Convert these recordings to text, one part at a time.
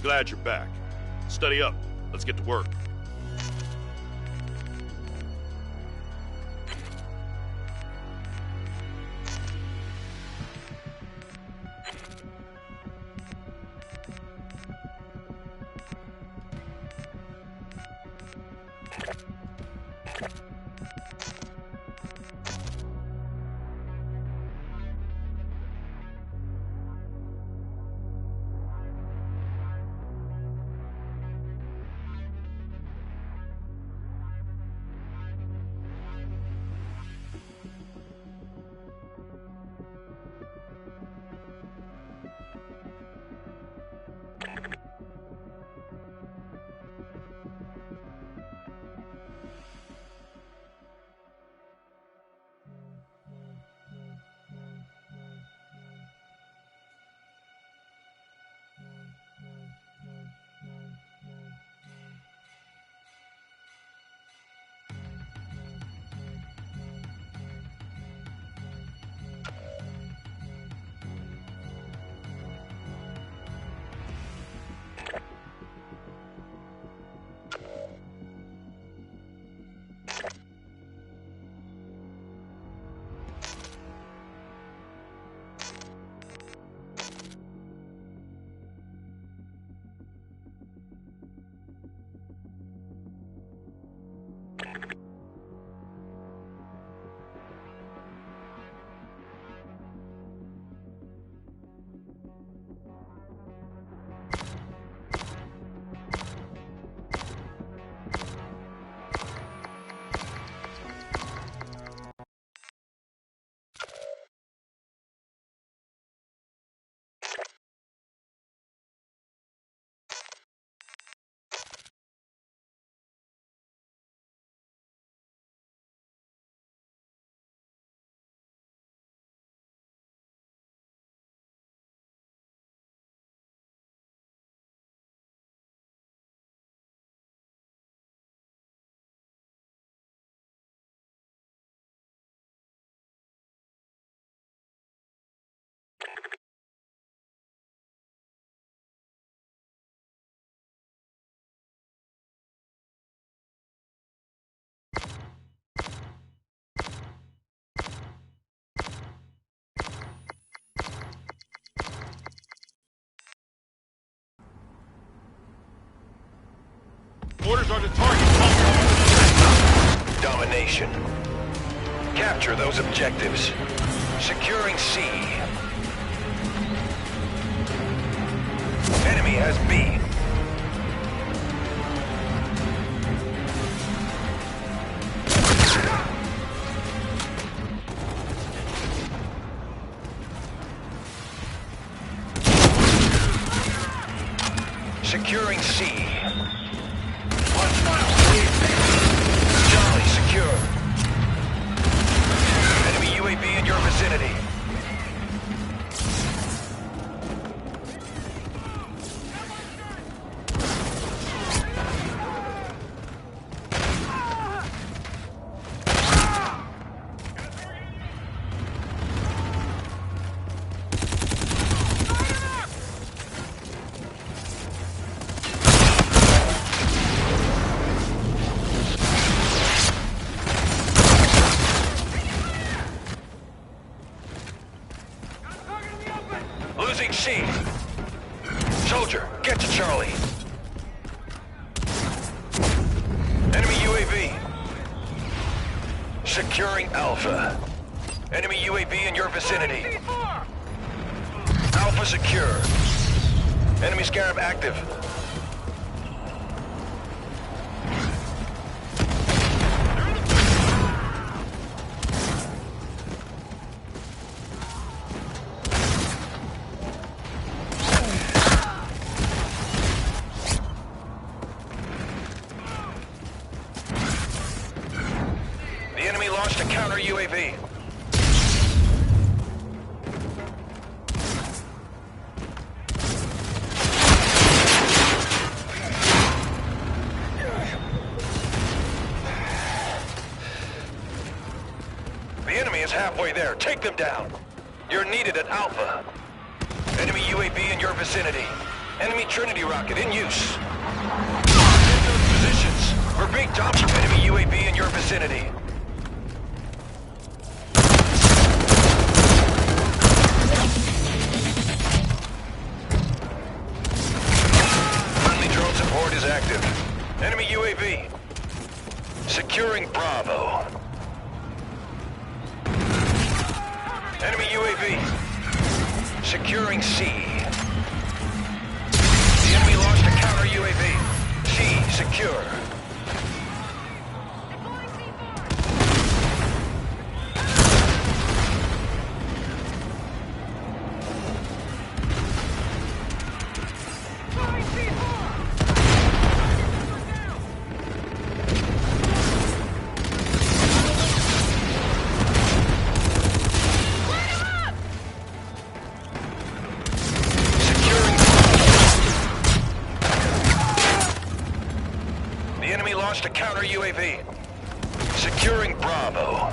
glad you're back. Study up. Let's get to work. Orders are to target. Domination. Capture those objectives. Securing C. Enemy has B. Securing C. Charlie secure. Enemy UAV in your vicinity. Losing C. Soldier, get to Charlie. Enemy UAV. Securing Alpha. Enemy UAV in your vicinity. Alpha secure. Enemy Scarab active. The enemy launched a counter UAV. The enemy is halfway there. Take them down. You're needed at Alpha. Enemy UAV in your vicinity. Enemy Trinity rocket in use. Get those positions. We're being dominated. Enemy UAV in your vicinity. Friendly drone support is active. Enemy UAV. Securing Bravo. Enemy UAV. Securing C. The enemy launched a counter UAV. C secure. Launched a counter UAV. Securing Bravo.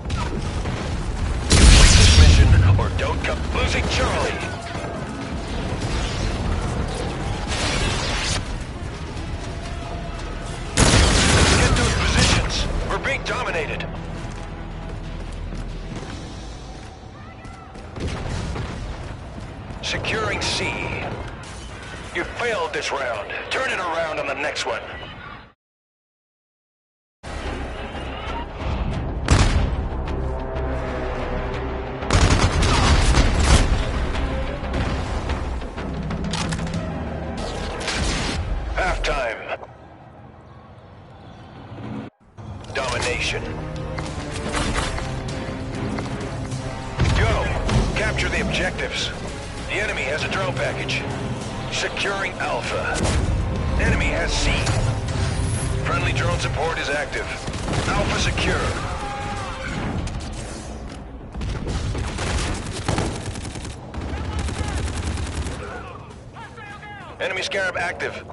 Complete this mission or don't come. Losing Charlie. Let's get those positions. We're being dominated. Securing C. You failed this round. Turn it around on the next one. Halftime. Domination. Go. Capture the objectives. The enemy has a drone package. Securing Alpha. Enemy has C. Friendly drone support is active. Alpha secure. Enemy Scarab active.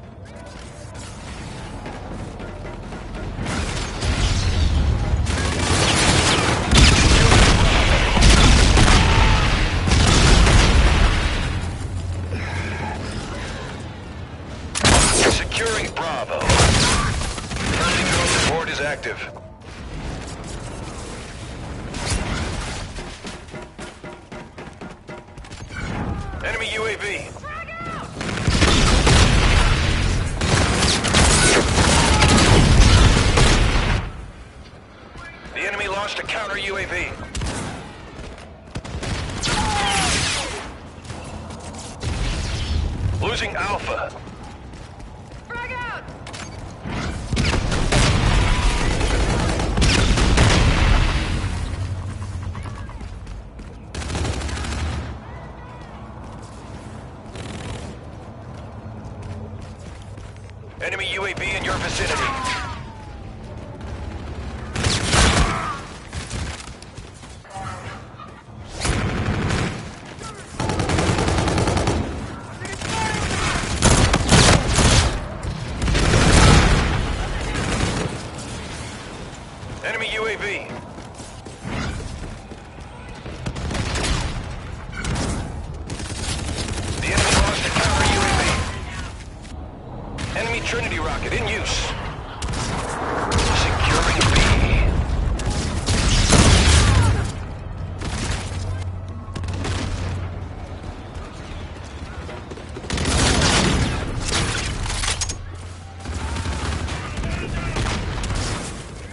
Securing Bravo. Friendly drone support is active. Enemy UAV. The enemy launched a counter UAV. Losing Alpha. Enemy UAV in your vicinity. Enemy UAV. The enemy launched a counter UAV. Enemy Trinity rocket in use. Securing B.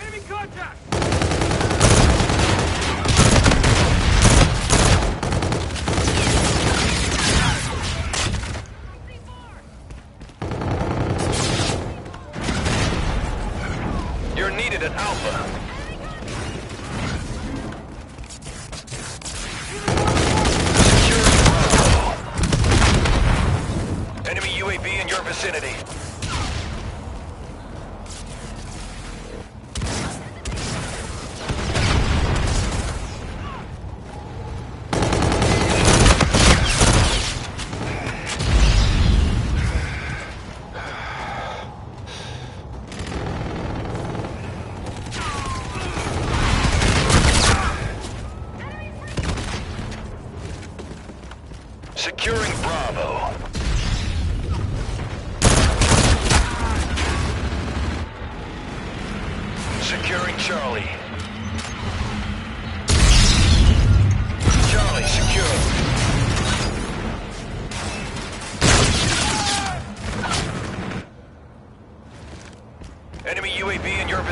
Enemy contact! You're needed at Alpha. Securing Bravo. Enemy UAV in your vicinity.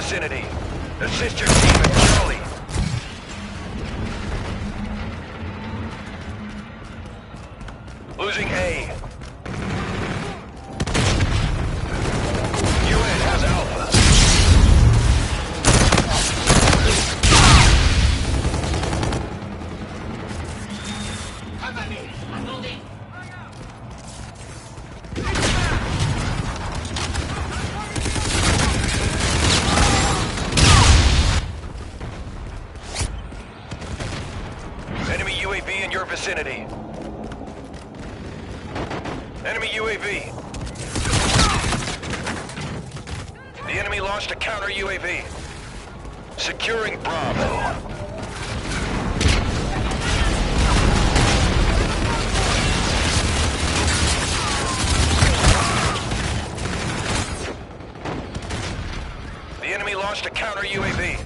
vicinity. Assist your team at Charlie. Losing A. UN has Alpha. Enemy UAV in your vicinity. Enemy UAV. The enemy launched a counter UAV. Securing Bravo. The enemy launched a counter UAV.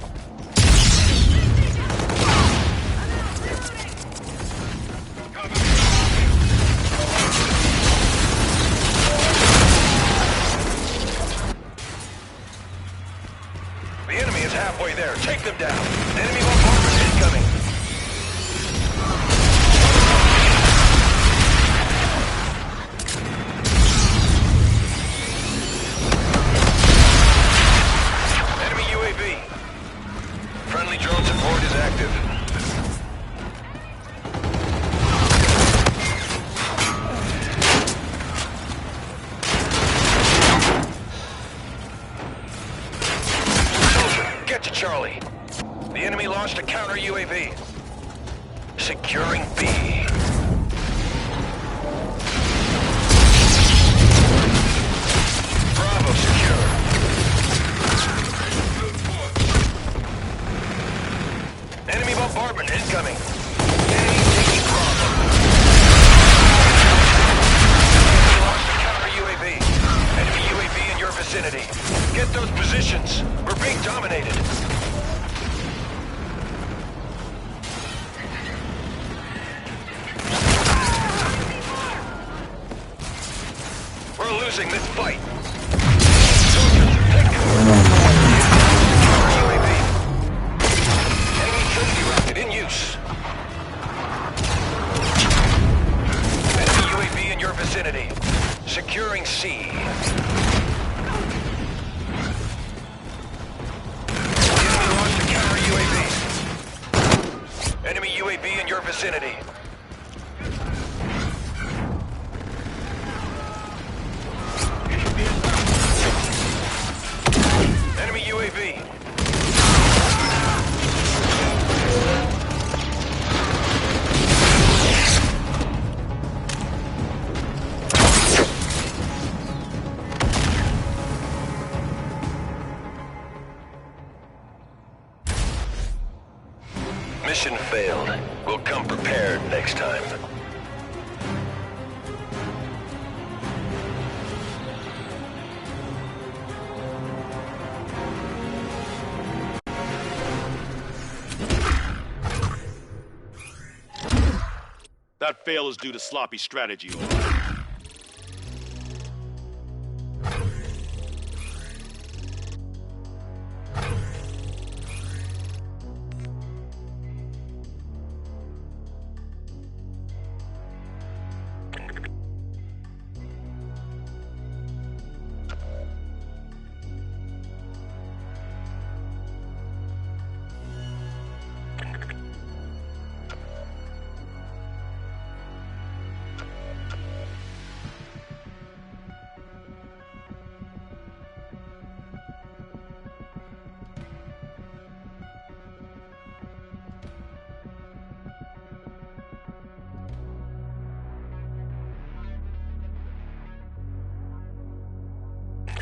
The enemy is halfway there. Take them down. Enemy bombardment incoming. Enemy UAV. Friendly drone support is active. Get to Charlie. The enemy launched a counter UAV. Securing B. Bravo secure. Enemy bombardment incoming. Enemy taking Bravo. Enemy launched a counter UAV. Enemy UAV in your vicinity. Get those positions. We're being dominated. We're losing this fight. Soldiers, take cover. UAV. Enemy trophy rocket in use. Enemy UAV in your vicinity. Securing C. Enemy UAV in your vicinity. Enemy UAV. Mission failed. We'll come prepared next time. That fail is due to sloppy strategy.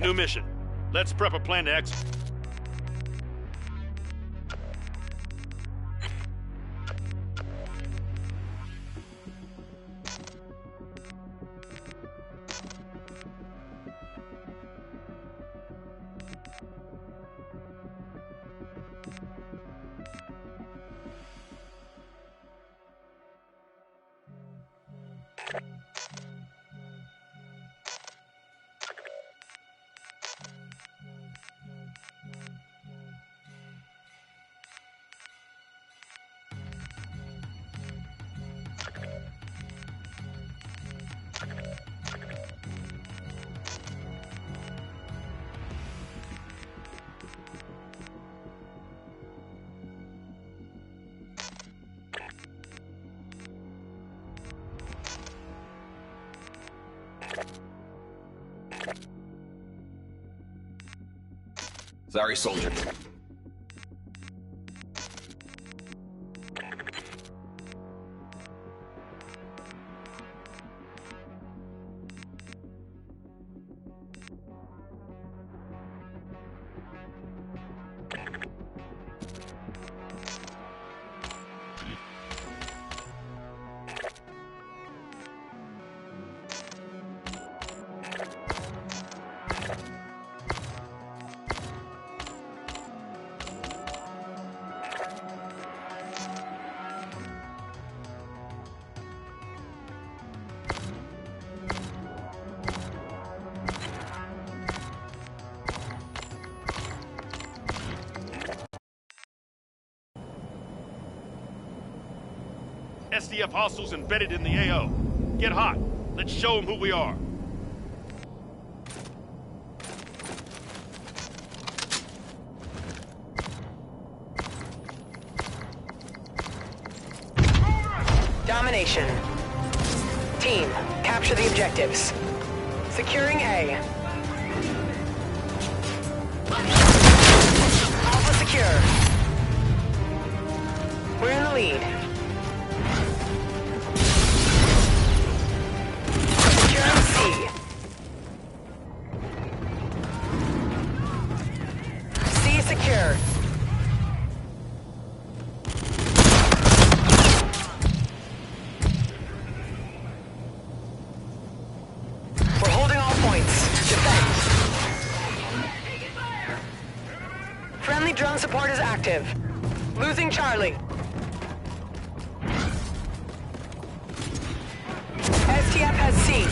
New mission. Let's prep a plan to exit. Sorry, soldier. SDF hostiles embedded in the AO. Get hot. Let's show them who we are. Domination. Team, capture the objectives. Securing A. Alpha secure. We're in the lead. Securing C. C secure. We're holding all points. Defend. Friendly drone support is active. Losing Charlie. STF has C.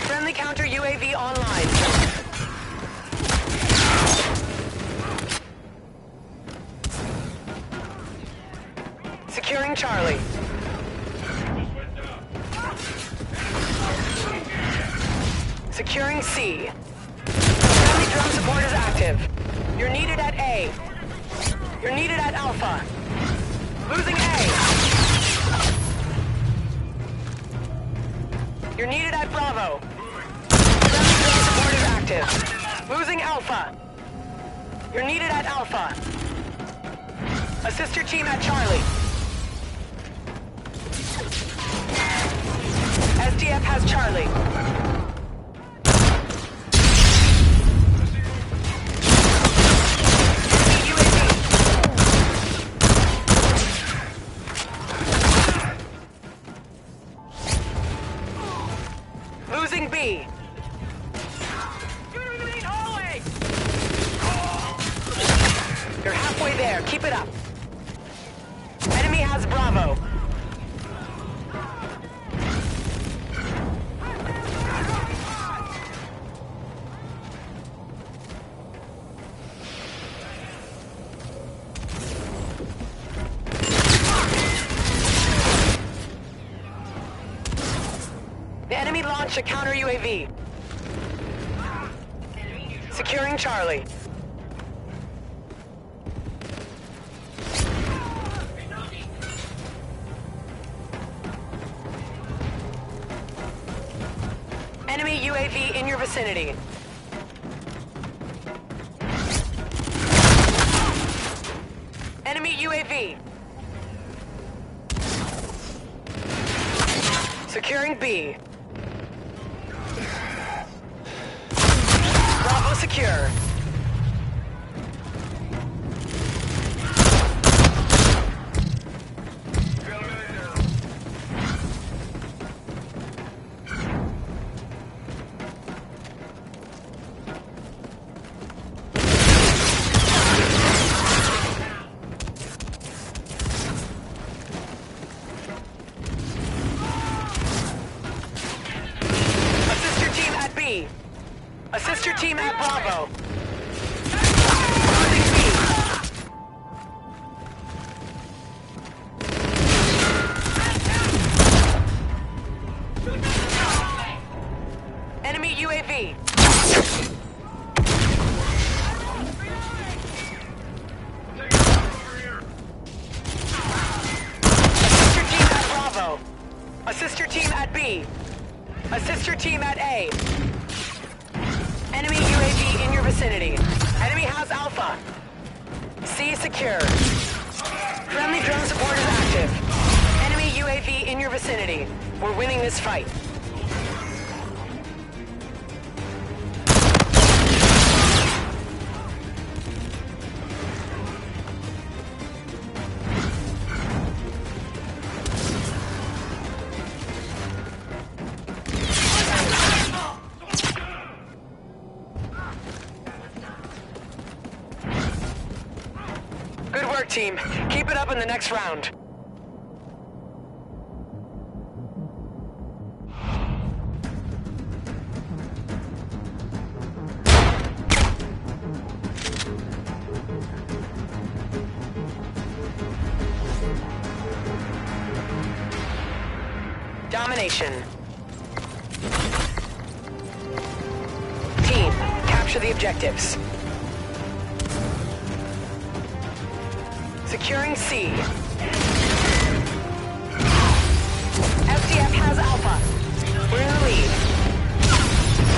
Friendly counter UAV online. Securing Charlie. Securing C. Friendly drone support is active. You're needed at A. You're needed at Alpha. Losing A. You're needed at Bravo. Friendly drone support is active. Losing Alpha. You're needed at Alpha. Assist your team at Charlie. SDF has Charlie. Losing B. You're halfway there. Keep it up. Enemy has Bravo. The enemy launched a counter UAV. Securing Charlie. Enemy UAV in your vicinity. Enemy UAV. Securing B. Bravo secure. Assist your team at B. Assist your team at Bravo. Losing B. Enemy UAV. vicinity. Enemy has Alpha. C secure. Friendly drone support is active. Enemy UAV in your vicinity. We're winning this fight. Good work, team. Keep it up in the next round. Domination. Team, capture the objectives. Securing C. FDF has Alpha. We're in the lead.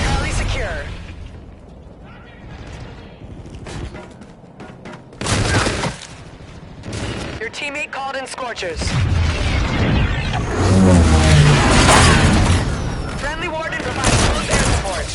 Charlie secure. Your teammate called in Scorchers. Friendly Warden provides close air support.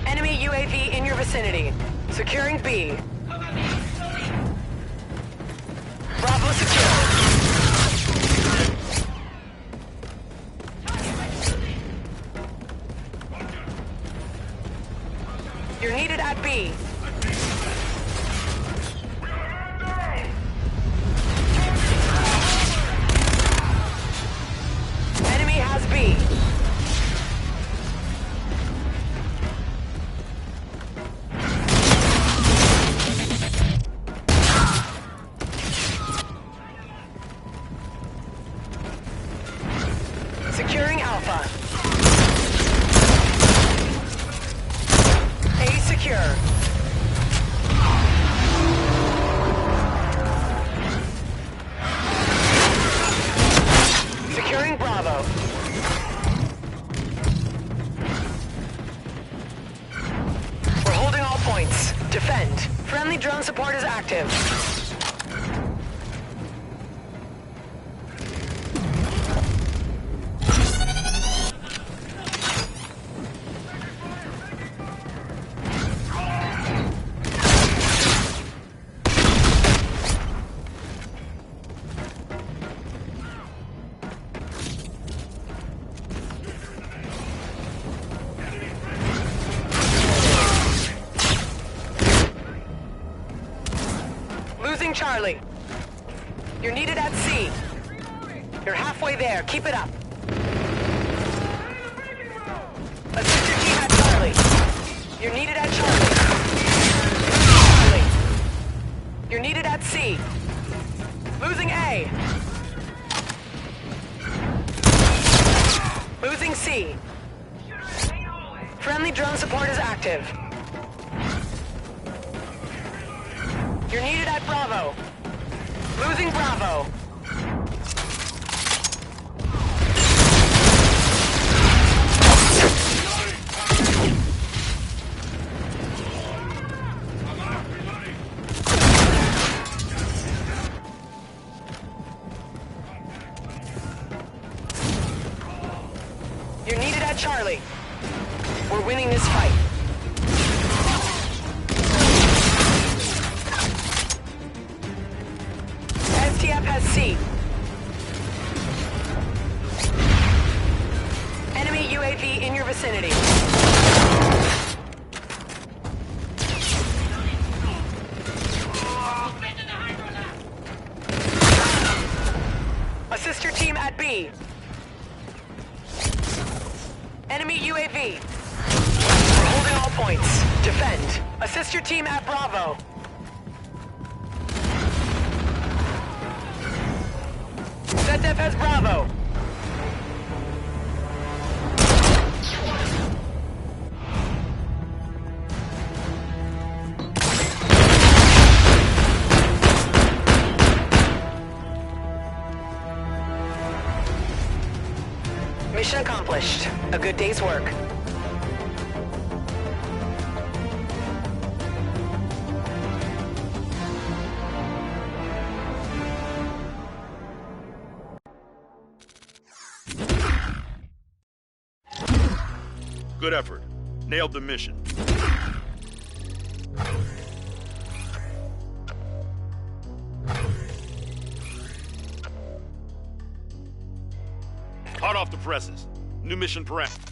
Enemy UAV in your vicinity. Securing B. Bravo secure. You're needed at B. Enemy has B. Securing Alpha. A secure. Securing Bravo. We're holding all points. Defend. Friendly drone support is active. Losing Charlie. You're needed at C. You're halfway there. Keep it up. Assist your team at Charlie. You're needed at Charlie. Charlie. You're needed at C. Losing A. Losing C. Friendly drone support is active. You're needed at Bravo. Losing Bravo. You're needed at Charlie. We're winning this fight. STF has C. Enemy UAV in your vicinity. Assist your team at B. Enemy UAV. We're holding all points. Defend. Assist your team at Bravo. ZDF has Bravo. A good day's work. Good effort. Nailed the mission. Hot off the presses. New mission parameter.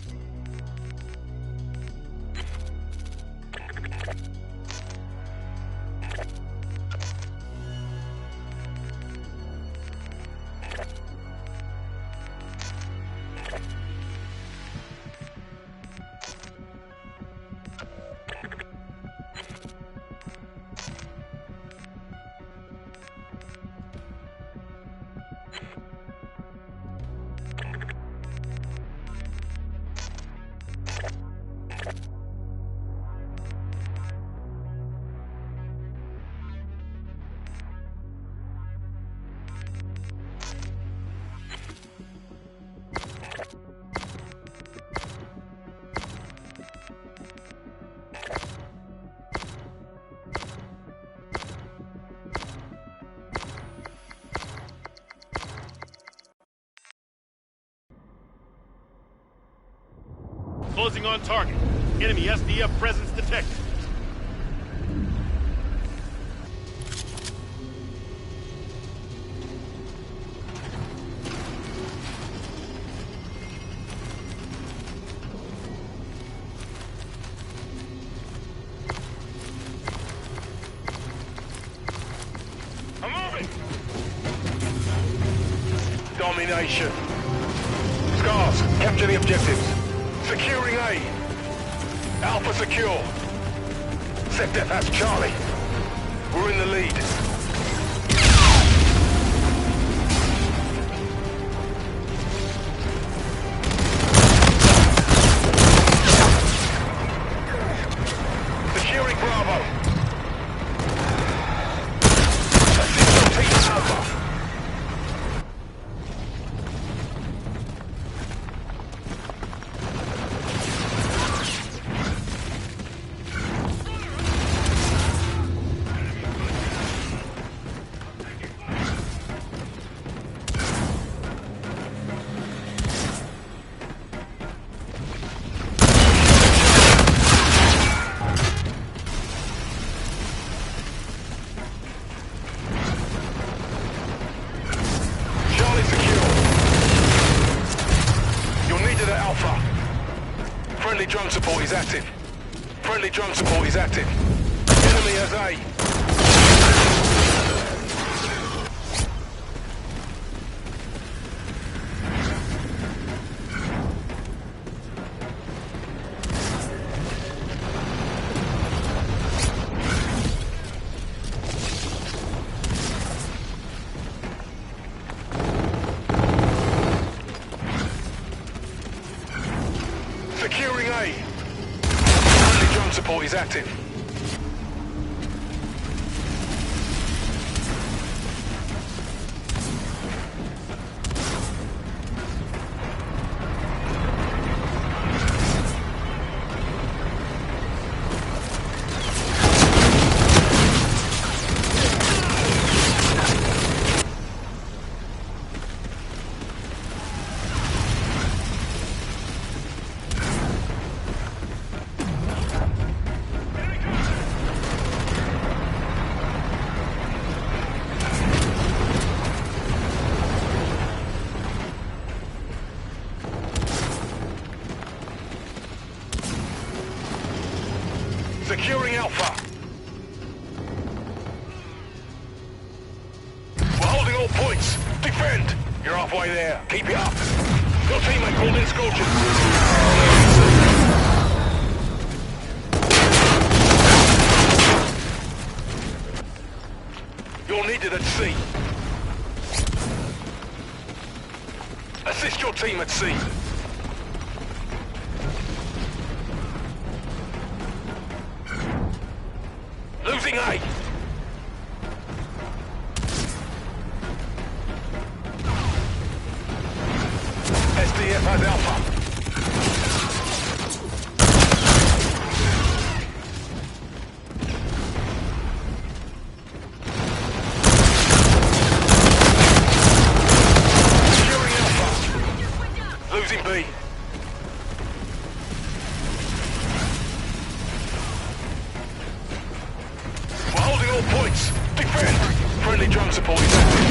Closing on target. Enemy SDF presence detected. I'm moving! Domination. Scars, capture the objectives. Securing A. Alpha secure. Sector has Charlie. We're in the lead. Securing Bravo. Assist your team Alpha. Friendly drone support is active. Friendly drone support is active. Enemy has A. Securing A. Friendly drone support is active. Securing Alpha. We're holding all points. Defend. You're halfway there. Keep it up. Your teammate called in Scorchers. You're needed at C. Assist your team at C. Losing A. SDF has Alpha. support is active.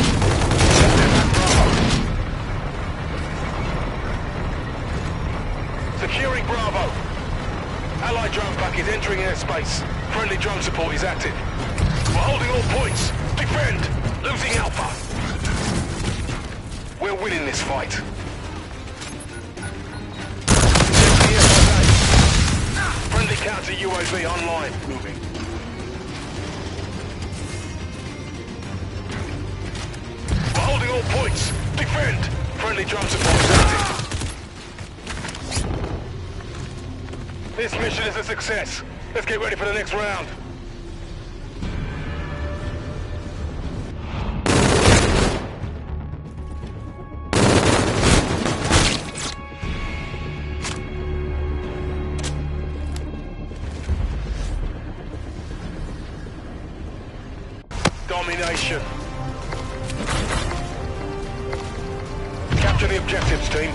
Securing Bravo. Allied drone package entering airspace. Friendly drone support is active. We're holding all points. Defend! Losing Alpha. We're winning this fight. Friendly counter UAV online. Moving. We're holding all points. Defend! Friendly drone support is active. This mission is a success. Let's get ready for the next round. Domination. Capture the objectives, team.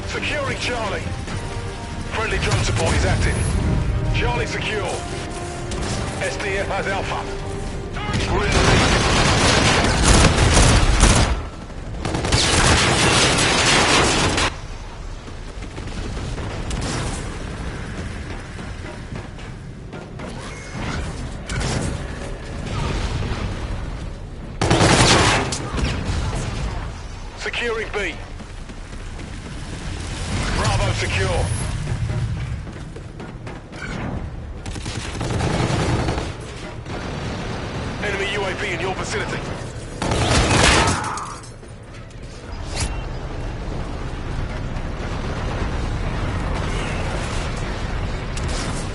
Securing Charlie. Friendly drone support is active. Charlie secure. SDF has Alpha. We're in the lead. Securing B. Bravo secure. Enemy UAV in your vicinity.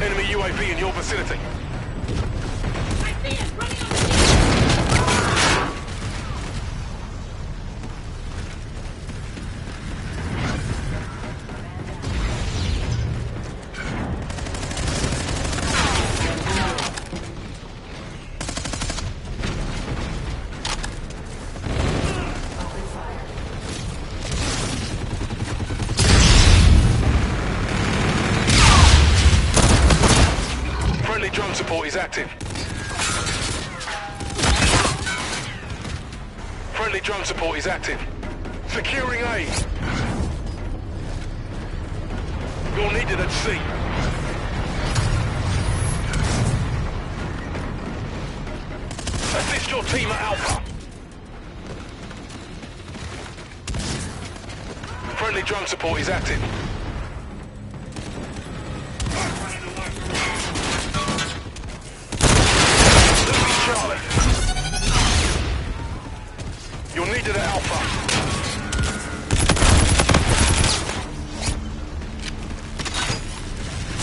Enemy UAV in your vicinity. Drone support is active. Friendly drone support is active. Securing A. You're needed at C. Assist your team at Alpha. Friendly drone support is active. Charlie. You're needed at Alpha.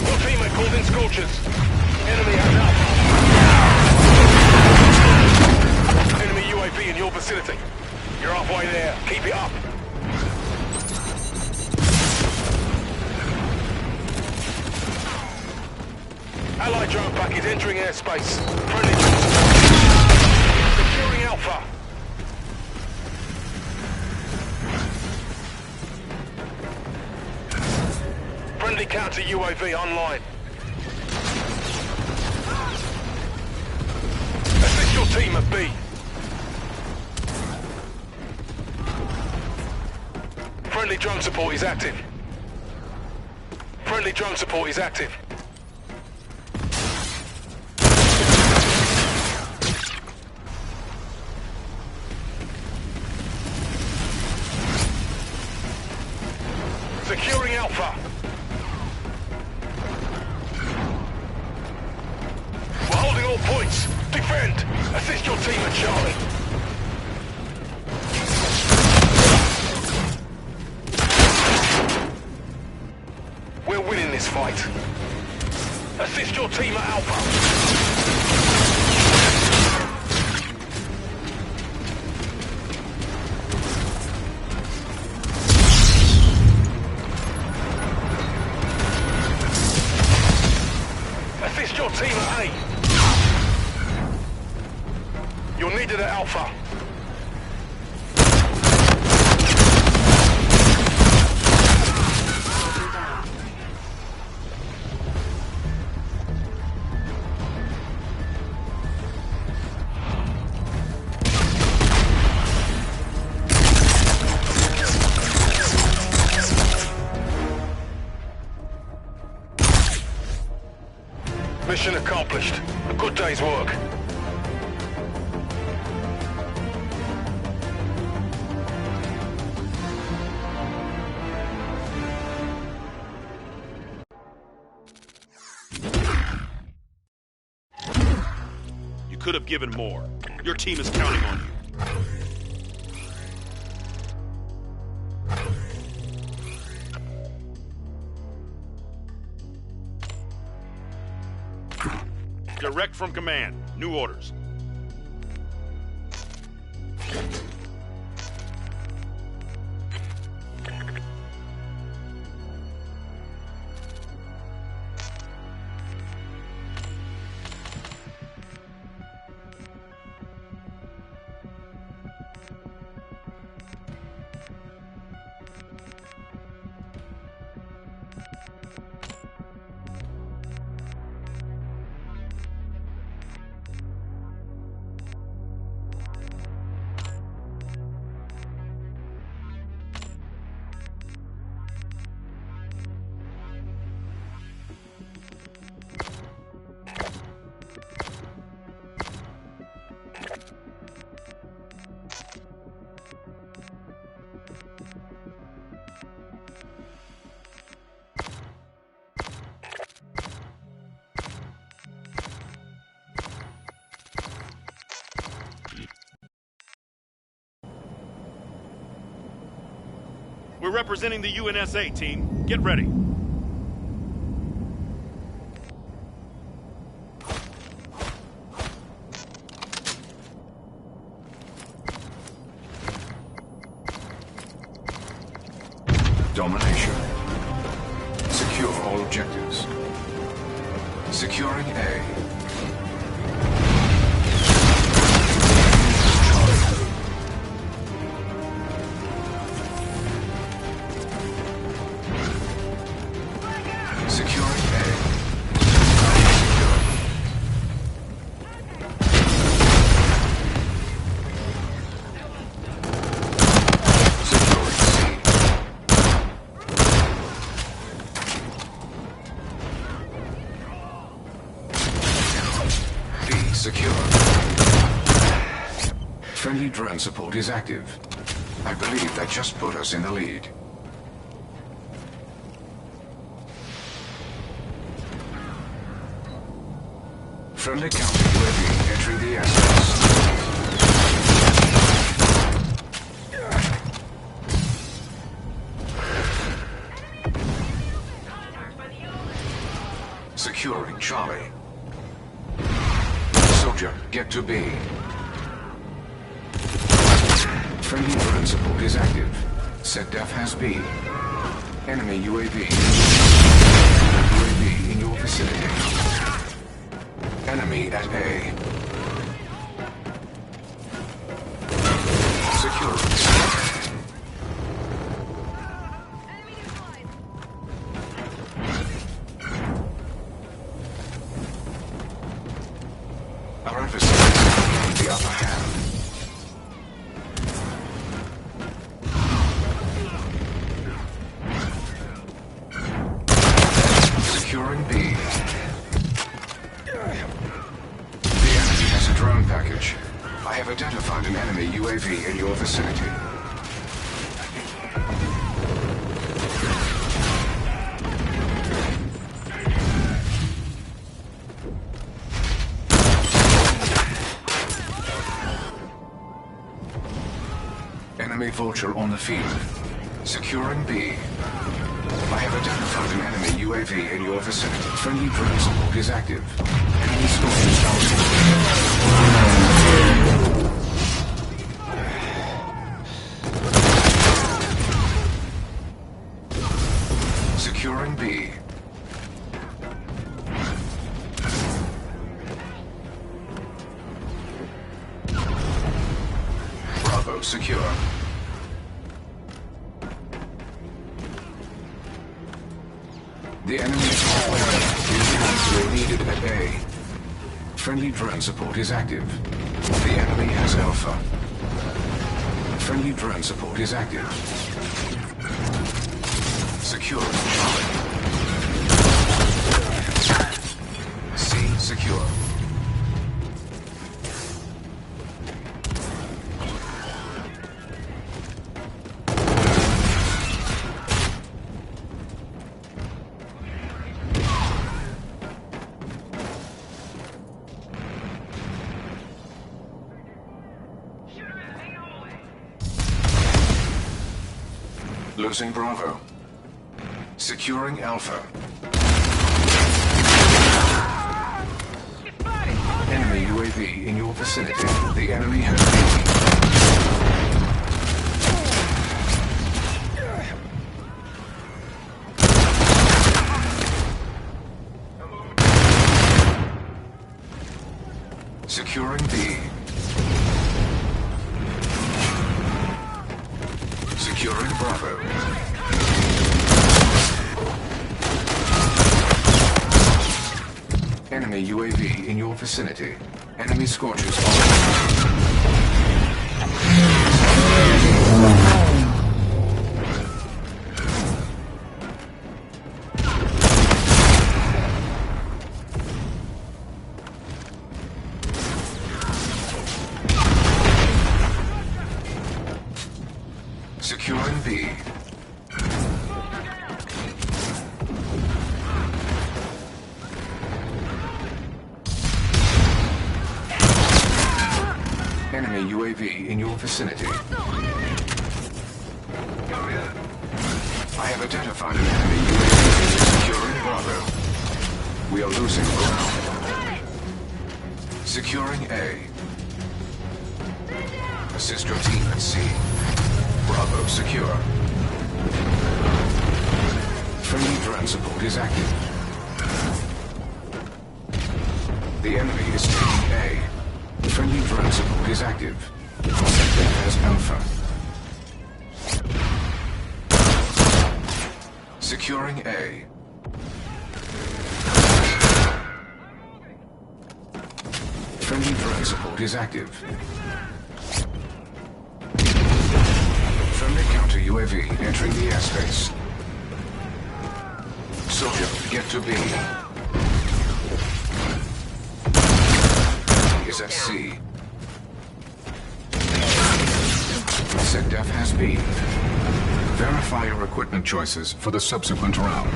Your teammate called in Scorchers. Enemy has Alpha. Enemy UAV in your vicinity. You're halfway there. Keep it up. Allied drone package entering airspace. Friendly drone support. Securing Alpha. Friendly counter UAV online. Assist your team at B. Friendly drone support is active. Friendly drone support is active. Securing Alpha. We're holding all points. Defend. Assist your team at Charlie. We're winning this fight. Assist your team at Alpha. Assist your team at A. You're needed at Alpha. Mission accomplished. A good day's work. You could have given more. Your team is counting on you. Direct from command. New orders. We're representing the UNSA, team. Get ready. Domination. Secure all objectives. Securing A. Secure. Friendly drone support is active. I believe that just put us in the lead. Friendly counter UAV entering the airspace. Securing Charlie. Soldier, get to B. Friendly drone support is active. SetDef has B. Enemy UAV. UAV in your vicinity. Enemy at A. Secure. Our adversaries have the upper hand. Securing B. The enemy has a drone package. I have identified an enemy UAV in your vicinity. Enemy Vulture on the field. Securing B. I have identified an enemy UAV in your vicinity. Friendly drone support is active. Enemy storm is securing B. Bravo secure. The enemy is halfway. Needed at A. Friendly drone support is active. The enemy has Alpha. Friendly drone support is active. Secure Charlie. C. Losing Bravo. Securing Alpha. Enemy UAV in your vicinity. The enemy has been. Securing B. Securing Bravo. Enemy UAV in your vicinity. Enemy Scorchers on. Securing B. Enemy UAV in your vicinity. I have identified an enemy UAV securing Bravo. We are losing ground. Securing A. Assist your team at C. Bravo secure. Friendly drone support is active. The enemy is taking A. Friendly drone support is active. Sector has Alpha. Securing A. Friendly drone support is active. Friendly counter UAV entering the airspace. Soldier, get to B. Is at C. SecDef has B. Verify your equipment choices for the subsequent round.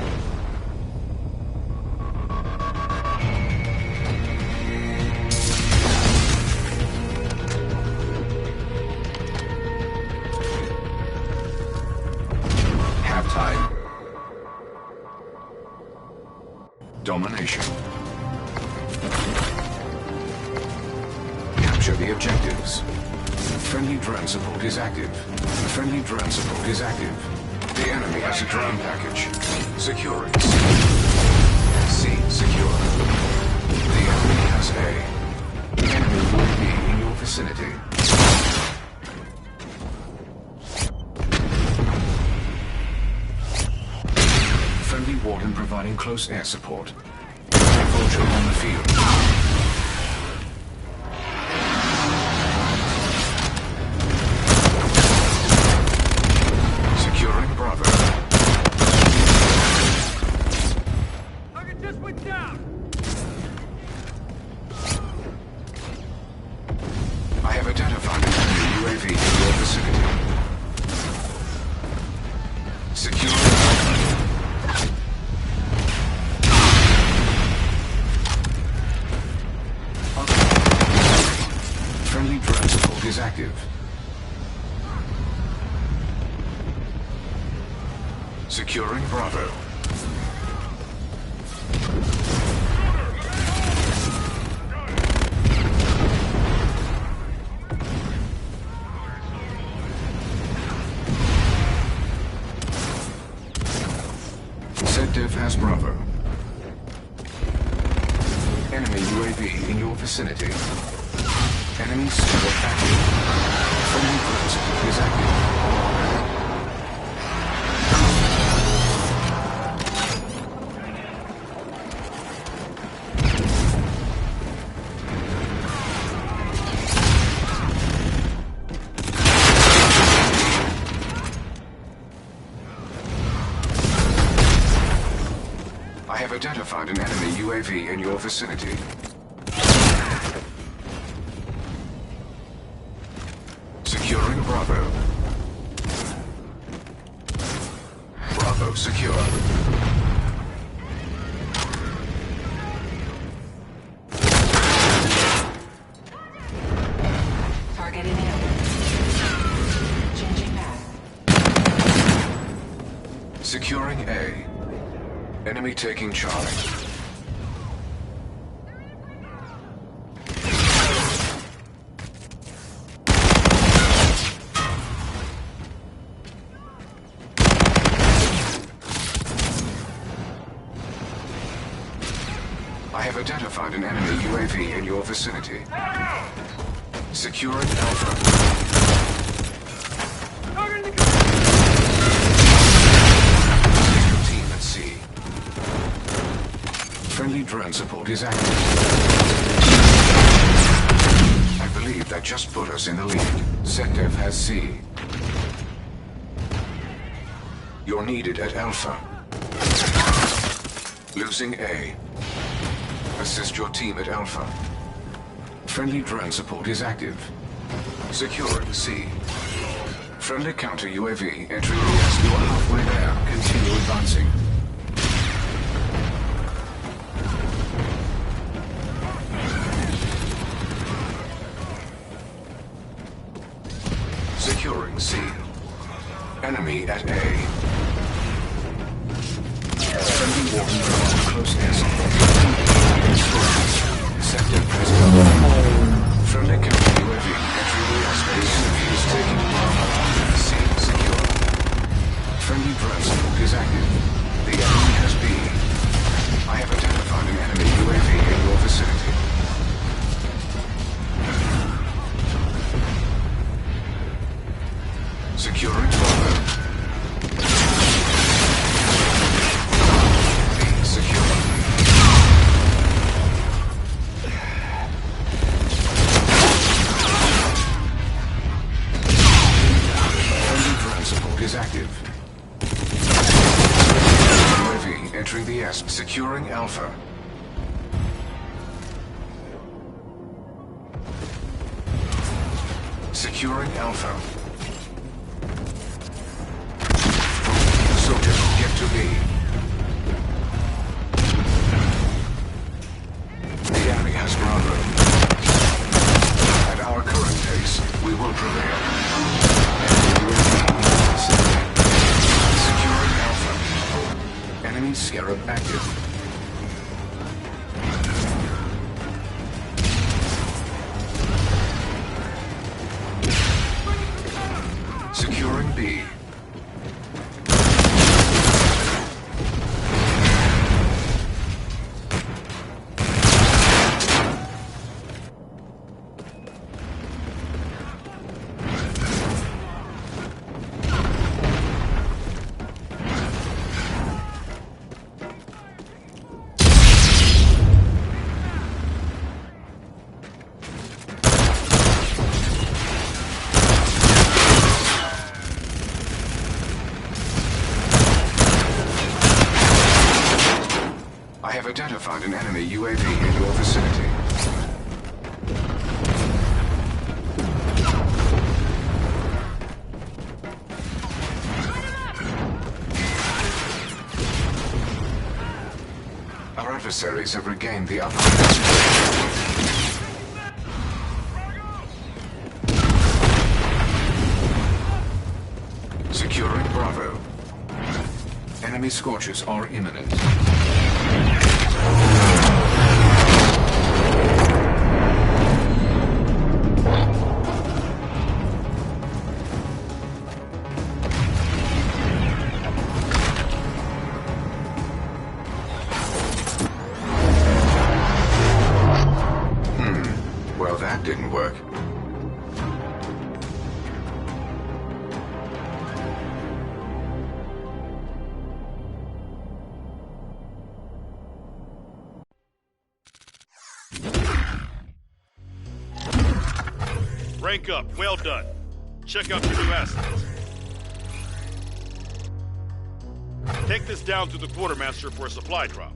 Halftime. Domination. Capture the objectives. Friendly drone support is active. Friendly drone support is active. The enemy has a drone package. Securing C. C secure. The enemy has A. Enemy UAV in your vicinity. Friendly warden providing close air support. Vulture on the field. Securing Bravo. Target just went down! I have identified an enemy UAV in your vicinity. Securing Friendly drone support is active. Securing Bravo. SecDef has Bravo. Enemy UAV in your vicinity. Enemy support active. Friendly drone support is active. I have identified an enemy UAV in your vicinity. Securing Bravo. Bravo secure. Target in area. Changing map. Enemy taking Charlie. I have identified an enemy UAV in your vicinity. Securing Alpha. Your team at sea. Friendly drone support is active. I believe that just put us in the lead. SecDef has C. You're needed at Alpha. Losing A. Assist your team at Alpha. Friendly drone support is active. Securing C. Friendly counter UAV entering the S. You are halfway there. Continue advancing. Securing C. Enemy at A. Friendly warning from closeness. Sector present. Friendly counter UAV entering the airspace. Enemy is taking Bravo. C secure. Friendly drone support is active. The enemy has B. I have identified an enemy UAV in your vicinity. Securing Bravo. B secure. Is active. UAV entering the S. Securing Alpha. Securing Alpha. Soldiers, get to B. The enemy has Bravo. At our current pace, we will prevail. Securing Alpha. Enemy Scarab active. Securing B. I have identified an enemy UAV in your vicinity. Our adversaries have regained the upper hand. Securing Bravo. Enemy scorches are imminent. Well, that didn't work. Rank up. Well done. Check out your new assets. Take this down to the quartermaster for a supply drop.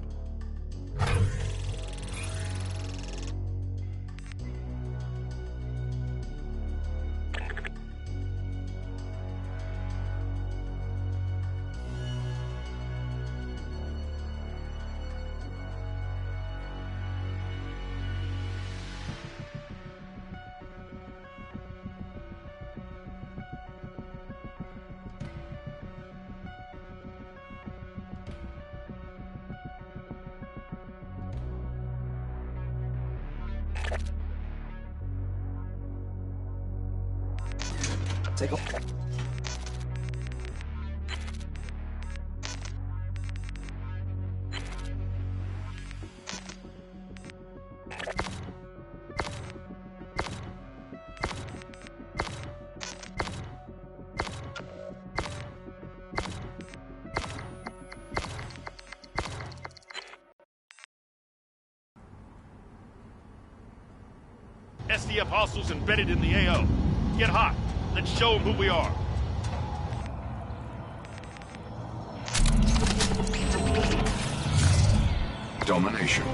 Take a... SDF hostiles embedded in the AO. Get hot. Let's show them who we are. Domination.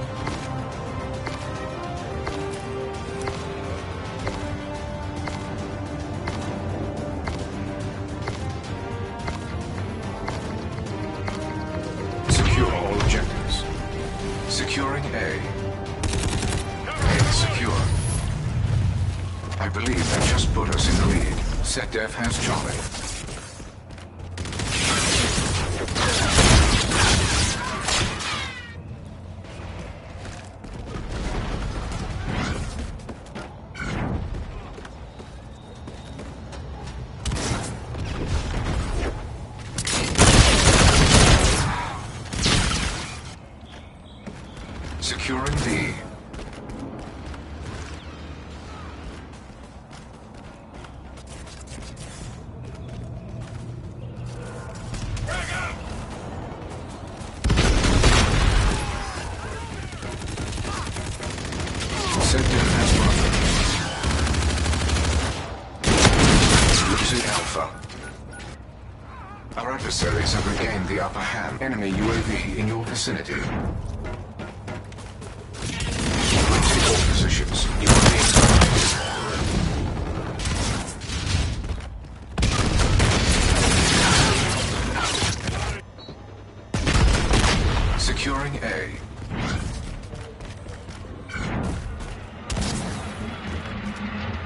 Secure all objectives. Securing A. A secure. I believe that just put us in the lead. SetDef has Charlie. Securing B. SetDef has Bravo. Losing Alpha. Our adversaries have regained the upper hand. Enemy UAV in your vicinity. Take all positions. You are being surrounded. Securing A.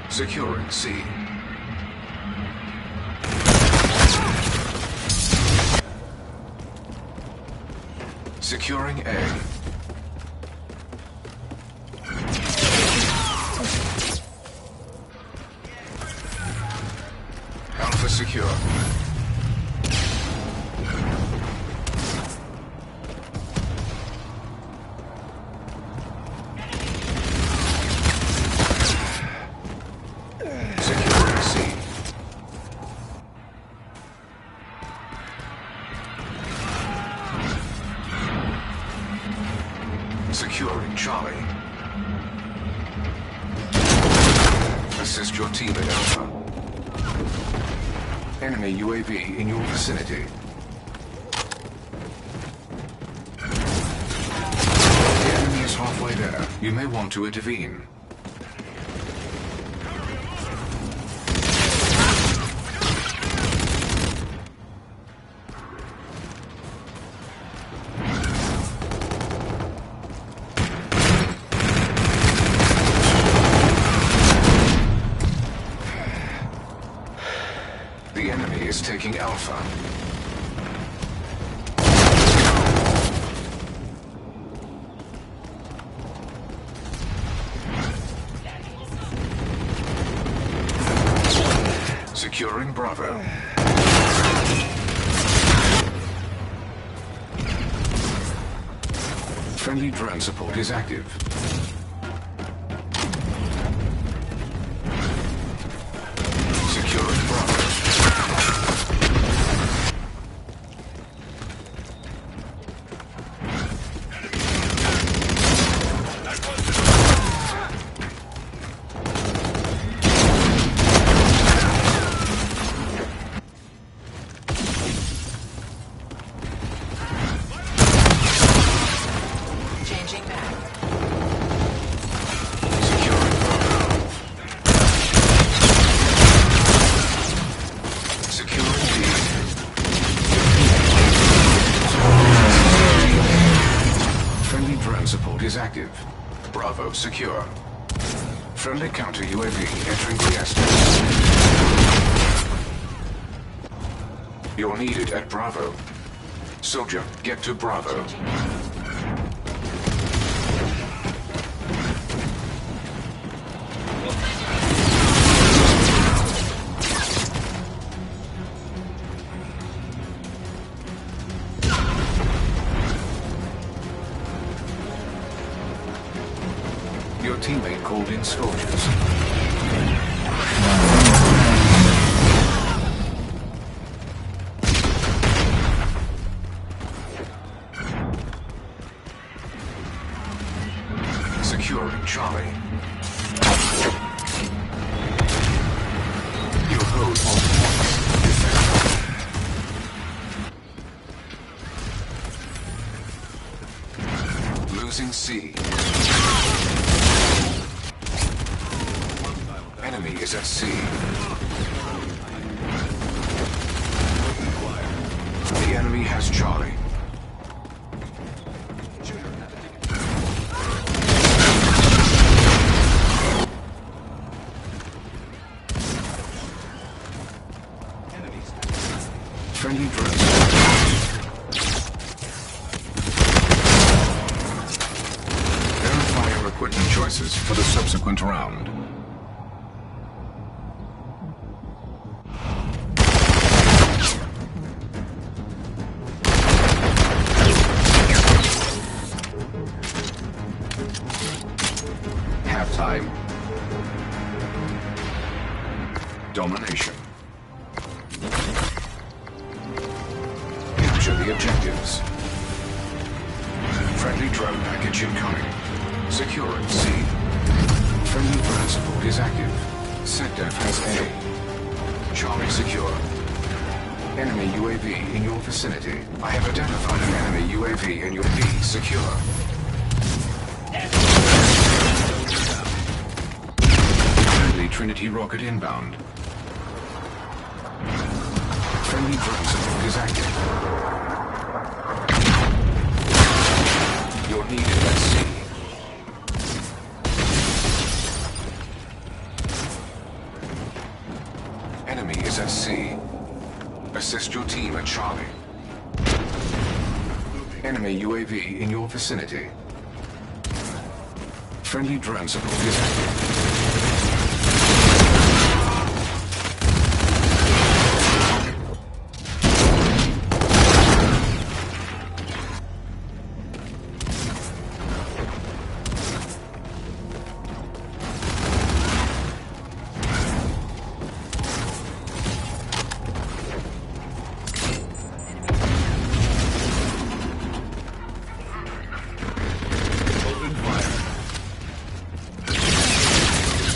Securing C. Securing A. Alpha secure. Securing C. Securing Charlie. Assist your team at Alpha. Enemy UAV in your vicinity. The enemy is halfway there. You may want to intervene. The enemy is taking Alpha. Securing Bravo. Friendly drone support is active. Securing Bravo. Changing back. Securing Bravo. Securing D. Friendly drone support is active. Bravo secure. Friendly counter UAV entering the airspace. You're needed at Bravo. Soldier, get to Bravo. Your teammate called in scorches. Securing Charlie. You hold all points. Defend. Losing C. Enemy is at C. The enemy has Charlie. Friendly drones. Verify your equipment choices for the subsequent round. Halftime. Domination. Capture the objectives. Friendly drone package incoming. Securing C. Friendly drone support is active. SecDef has A. Charlie secure. Enemy UAV in your vicinity. I have identified an enemy UAV in your B secure. Friendly Trinity rocket inbound. Friendly drone support is active. You're needed at sea. Enemy is at sea. Assist your team at Charlie. Enemy UAV in your vicinity. Friendly drone support is active.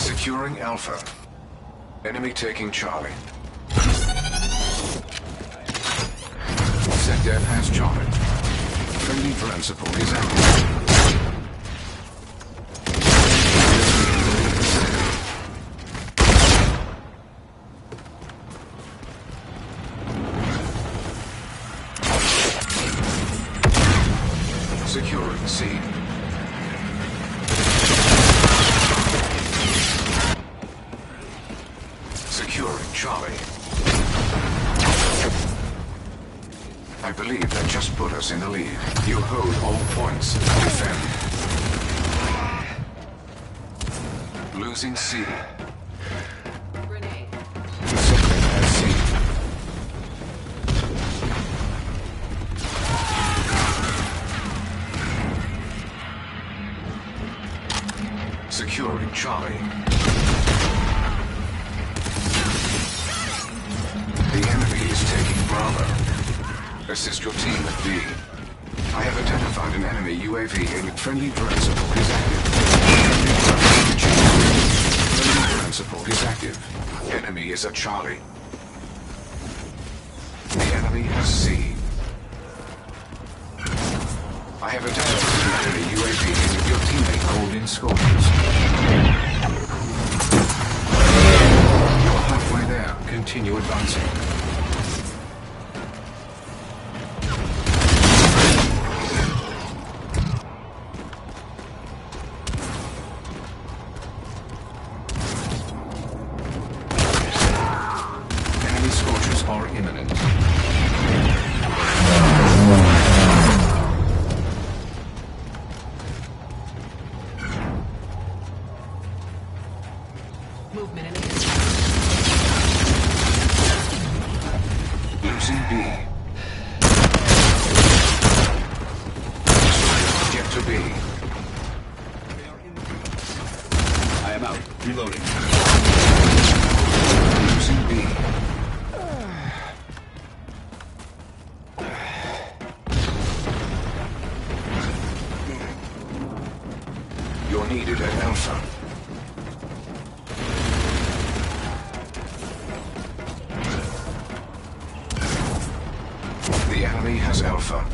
Securing Alpha. Enemy taking Charlie. SecDef has Charlie. Friendly drone support is active. Securing C. Securing Charlie. I believe that just put us in the lead. You hold all points. Defend. Losing C. Securing at C. Securing Charlie. The enemy is taking Bravo. Assist your team at B. I have identified an enemy UAV and friendly drone support is active. Friendly drone support is active. Enemy is at Charlie. The enemy has C. I have identified an enemy UAV and your teammate called in scorches. You're halfway there. Continue advancing. Enemy scorches are imminent. Movement in Losing B. Get to B. Reloading. Losing B. You're needed at Alpha. The enemy has Alpha.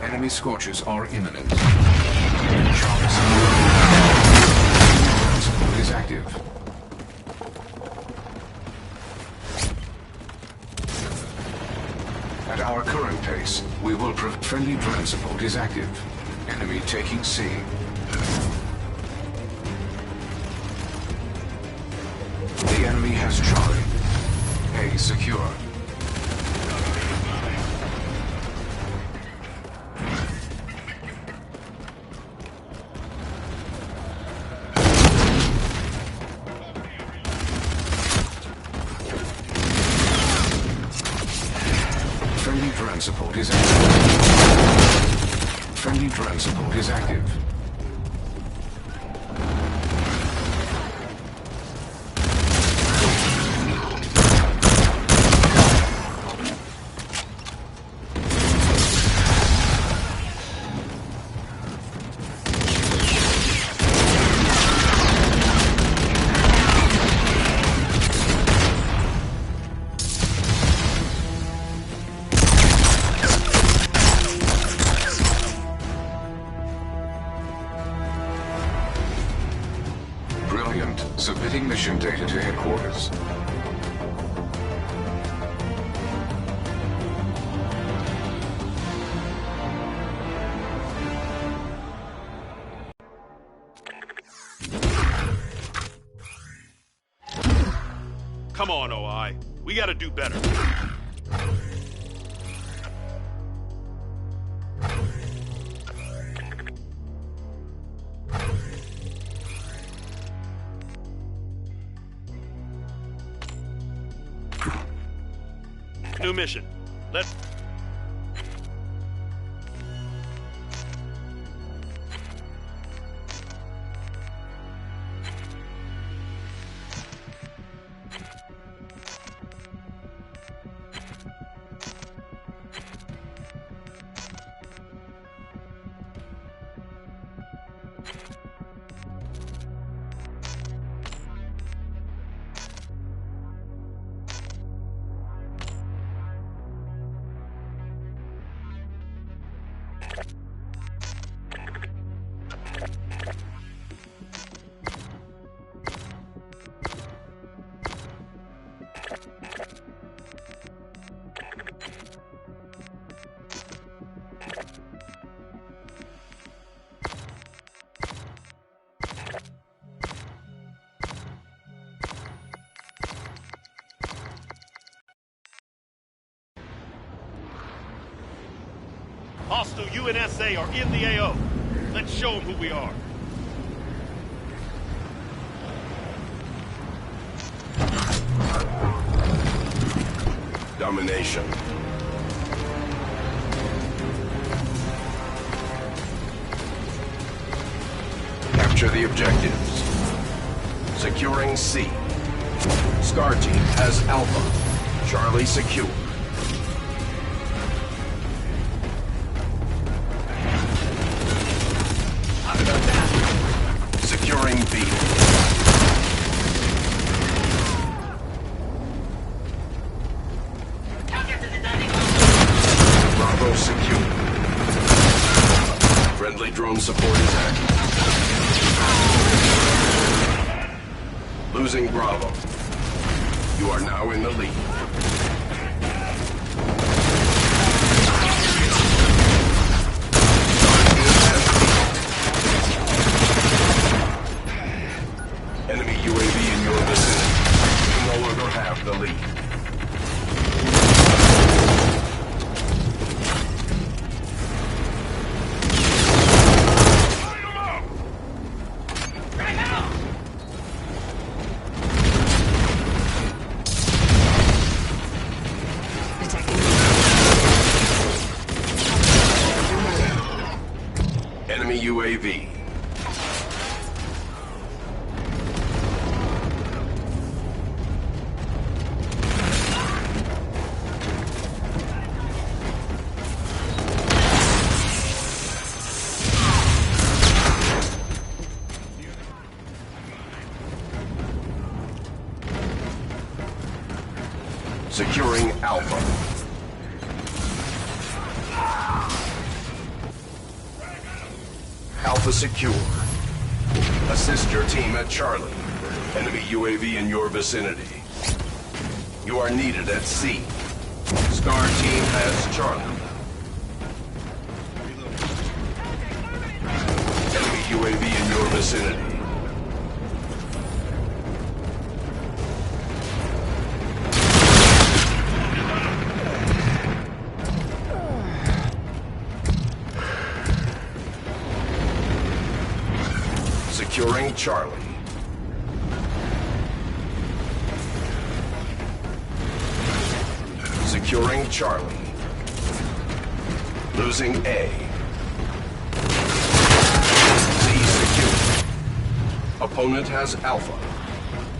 Enemy scorches are imminent. Support is active. At our current pace, we will friendly drone support is active. Enemy taking C. The enemy has Charlie. A secure. Friendly drone support is active. Friendly drone support is active. Brilliant. Submitting mission data to headquarters. Come on, OI. We gotta do better. New mission. Let's... Hostile UNSA are in the AO. Let's show them who we are. Domination. Capture the objectives. Securing C. Scar Team has Alpha. Charlie secure. Securing B. Bravo secure. Friendly drone support is active. Losing Bravo. You are now in the lead. Enemy UAV in your vicinity. You no longer have the lead. enemy UAV. Securing Alpha. Alpha secure. Assist your team at Charlie. Enemy UAV in your vicinity. You are needed at C. Star team has Charlie. Enemy UAV in your vicinity. Securing Charlie. Securing Charlie. Losing A. C secure. Opponent has Alpha.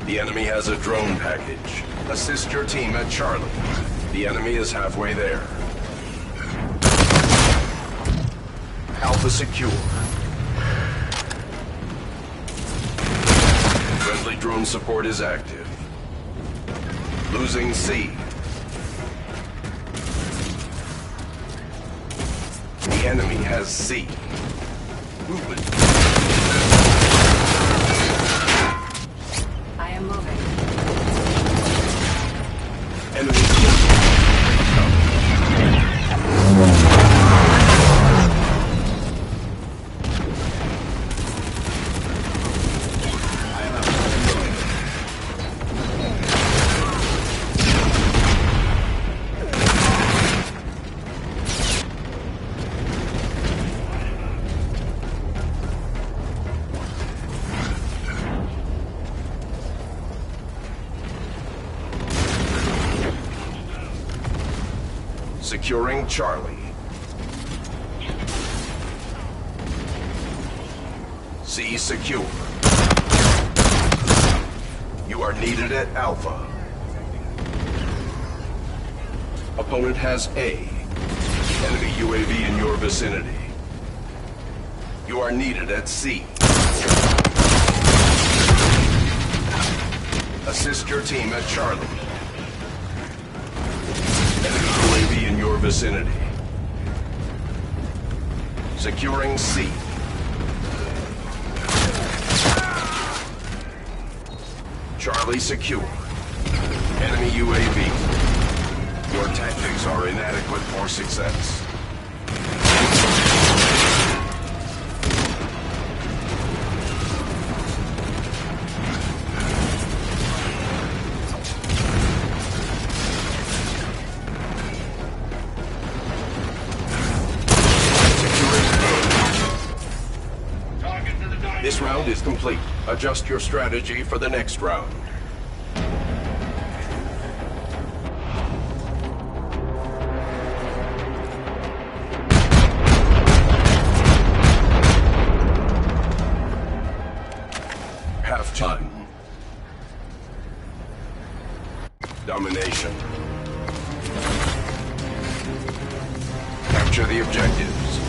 The enemy has a drone package. Assist your team at Charlie. The enemy is halfway there. Alpha secure. Friendly drone support is active. Losing C. The enemy has C. Movement. I am moving. Enemy Securing Charlie. C secure. You are needed at Alpha. Opponent has A. Enemy UAV in your vicinity. You are needed at C. Assist your team at Charlie. Enemy UAV in your vicinity. Securing C. Charlie secure. Enemy UAV. Your tactics are inadequate for success. This round is complete. Adjust your strategy for the next round. Halftime. Domination. Capture the objectives.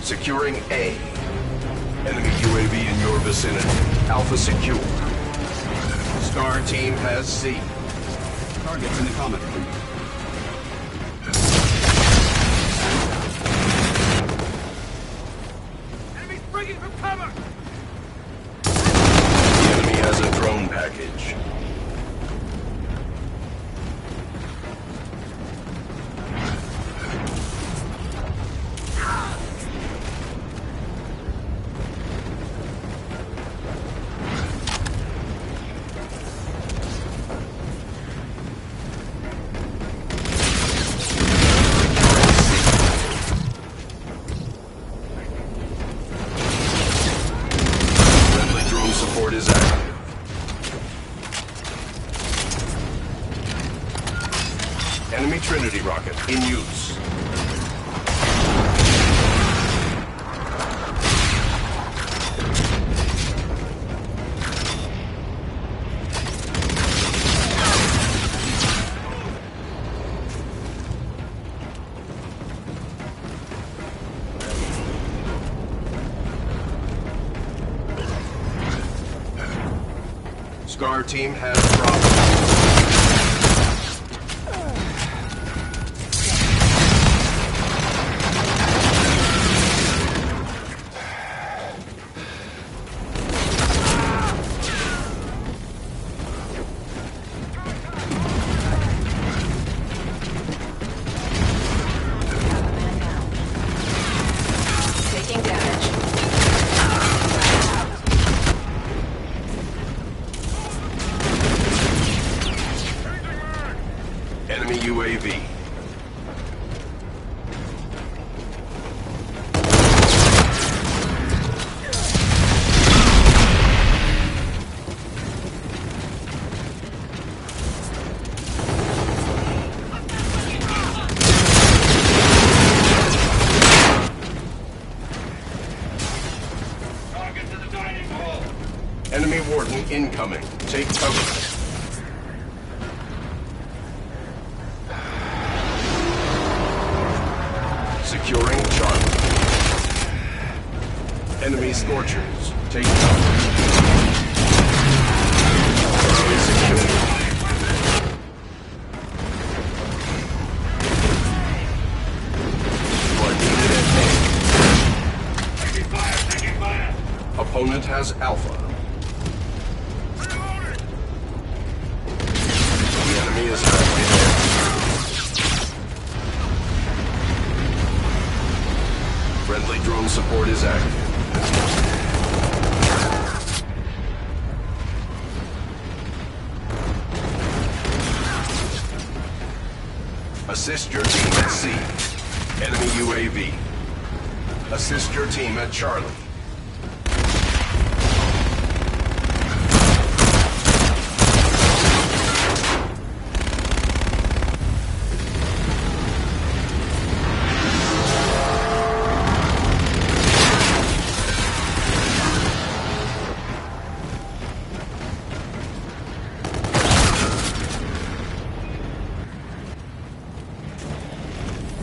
Securing A. Enemy UAV in your vicinity. Alpha secure. Star team has C. Targets in the comet room. Enemies breaking from cover! The enemy has a drone package. Support is active. Enemy Trinity rocket in use. Scar team has Bravo. Taking damage. Enemy UAV. Target to the dining hall! Enemy Warden incoming. Take cover. Securing Charlie. Enemy Scorchers. Take cover. Charlie secured. You are needed at A. Taking fire! Taking fire! Opponent has Alpha. Reloading! The enemy is halfway there. Friendly drone support is active. Assist your team at C. Enemy UAV. Assist your team at Charlie.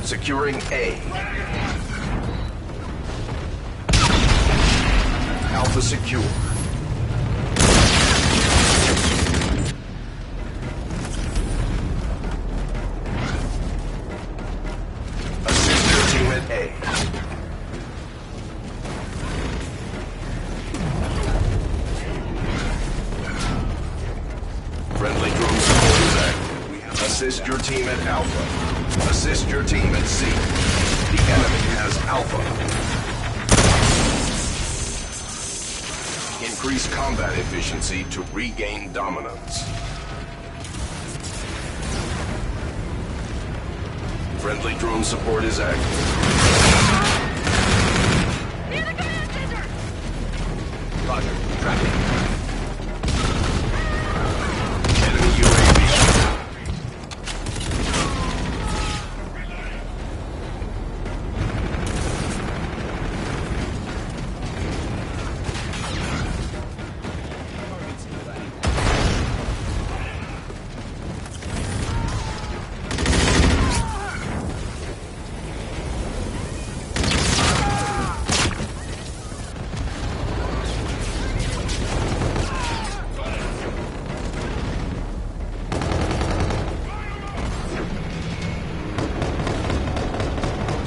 Securing A. Alpha secure. Assist your team at A. Friendly drone support is active. Assist your team at Alpha. Assist your team at C. The enemy has Alpha. Increase combat efficiency to regain dominance. Friendly drone support is active. Near the command center! Roger. Tracking. Enemy UAV.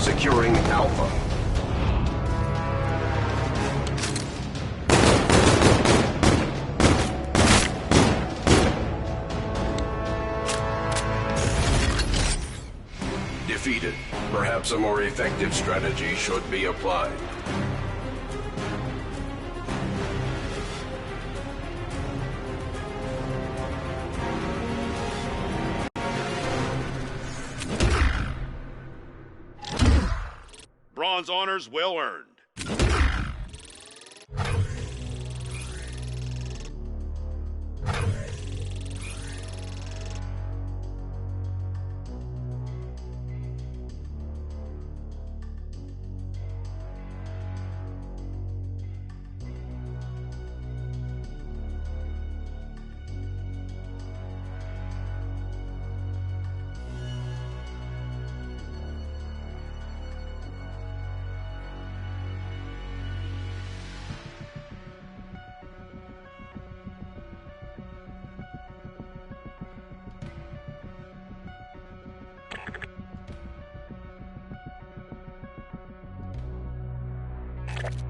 Securing Alpha. Defeated. Perhaps a more effective strategy should be applied. Bronze honors well earned. Alpha.